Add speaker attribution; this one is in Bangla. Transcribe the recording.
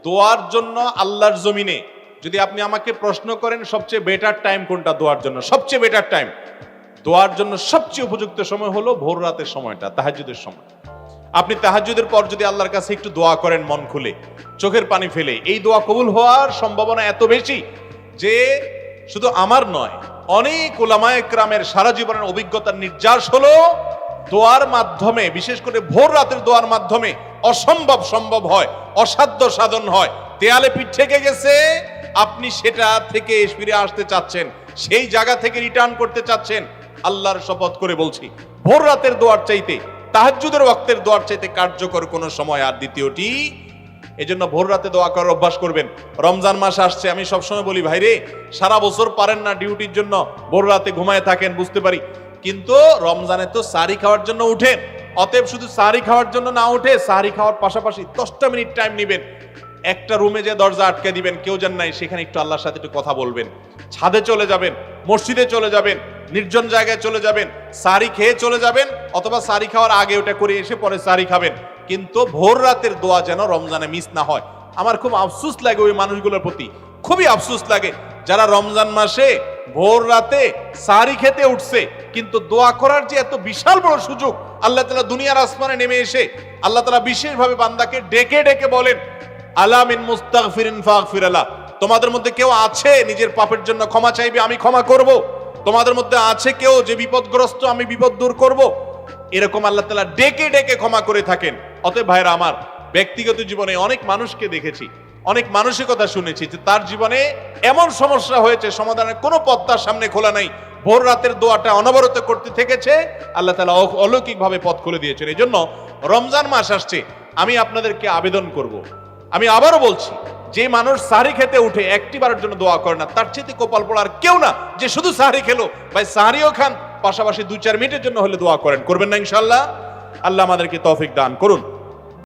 Speaker 1: দোয়ার জন্য আল্লাহর জমিনে যদি আপনি আমাকে প্রশ্ন করেন সবচেয়ে বেটার টাইম কোনটা দোয়ার জন্য, সবচেয়ে বেটার টাইম দোয়ার জন্য সবচেয়ে উপযুক্ত সময় হলো ভোর রাতের সময়টা, তাহাজ্জুদের সময়। আপনি তাহাজ্জুদের পর যদি আল্লাহর কাছে একটু দোয়া করেন মন খুলে, চোখের পানি ফেলে, এই দোয়া কবুল হওয়ার সম্ভাবনা এত বেশি যে শুধু আমার নয়, অনেক উলামায়ে কেরামের সারা জীবনের অভিজ্ঞতার নির্যাস হলো দোয়ার মাধ্যমে, বিশেষ করে ভোর রাতের দোয়ার মাধ্যমে অসম্ভব সম্ভব হয়, অসাধ্য সাধন হয়। দেয়ালে পিঠ থেকে গেছে, আপনি সেটা থেকে ফিরে আসতে চাচ্ছেন, সেই জায়গা থেকে রিটার্ন করতে চাচ্ছেন, আল্লাহর শপথ করে বলছি ভোর রাতের দোয়ার চাইতে, তাহাজ্জুদের ওয়াক্তের দোয়ার চাইতে কার্যকর কোনো সময় আর দ্বিতীয়টি। এজন্য ভোর রাতে দোয়া করার অভ্যাস করবেন। রমজান মাস আসছে, আমি সবসময় বলি ভাইরে সারা বছর পারেন না ডিউটির জন্য ভোর রাতে ঘুমায় থাকেন, বুঝতে পারি, কিন্তু রমজানে তো সাহরি খাওয়ার জন্য উঠেন। অতএব শুধু সাহরি খাওয়ার জন্য না উঠে সাহরি খাওয়ার পাশাপাশি 10টা মিনিট টাইম নেবেন, একটা রুমে যে দরজা আটকে দিবেন, কেউ যেন নাই, সেখানে একটু আল্লাহর সাথে একটু কথা বলবেন, ছাদে চলে যাবেন, মসজিদে চলে যাবেন, নির্জন জায়গায় চলে যাবেন, সাহরি খেয়ে চলে যাবেন, অথবা সাহরি খাওয়ার আগে ওটা করে এসে পরে সাহরি খাবেন, কিন্তু ভোর রাতের দোয়া যেন রমজানে মিস না হয়। আমার খুব আফসোস লাগে ওই মানুষগুলোর প্রতি, খুবই আফসোস লাগে যারা রমজান মাসে ভোর রাতে সাহরি খেতে উঠছে, কিন্তু দোয়া করার যে এত বিশাল বড় সুযোগ আল্লাহ তাআলা দুনিয়ার আসমানে নেমে এসে আল্লাহ তাআলা বিশেষভাবে বান্দাকে ডেকে ডেকে বলেন, আলা মিন মুস্তাগফিরিন ফাগফির লাহ, তোমাদের মধ্যে কেউ আছে নিজের পাপের জন্য ক্ষমা চাইবে, আমি ক্ষমা করব। তোমাদের মধ্যে আছে কেউ যে বিপদগ্রস্ত, আমি বিপদ দূর করব। এরকম আল্লাহ তাআলা ডেকে ডেকে ক্ষমা করে থাকেন। অতএব ভাইরা আমার, ব্যক্তিগত জীবনে অনেক মানুষকে দেখেছি, অনেক মানুষের কথা শুনেছি যে তার জীবনে এমন সমস্যা হয়েছে, সমাধানের কোনো পথ তার সামনে খোলা নাই, ভোর রাতের দোয়াটা অনবরত করতে থেকেছে, আল্লাহ তাআলা অলৌকিকভাবে পথ খুলে দিয়েছেন। এই জন্য রমজান মাস আসছে, আমি আপনাদেরকে আবেদন করব, আমি আবারও বলছি, যে মানুষ সাহরি খেতে উঠে একটি বারের জন্য দোয়া করে না, তার চেয়ে কপাল পড়ার কেউ না যে শুধু সাহরি খেলো। ভাই সাহরিও খান, পাশাপাশি 2-4 মিনিটের জন্য হলে দোয়া করেন, করবেন না ইনশাআল্লাহ? আল্লাহ আমাদেরকে তৌফিক দান করুন।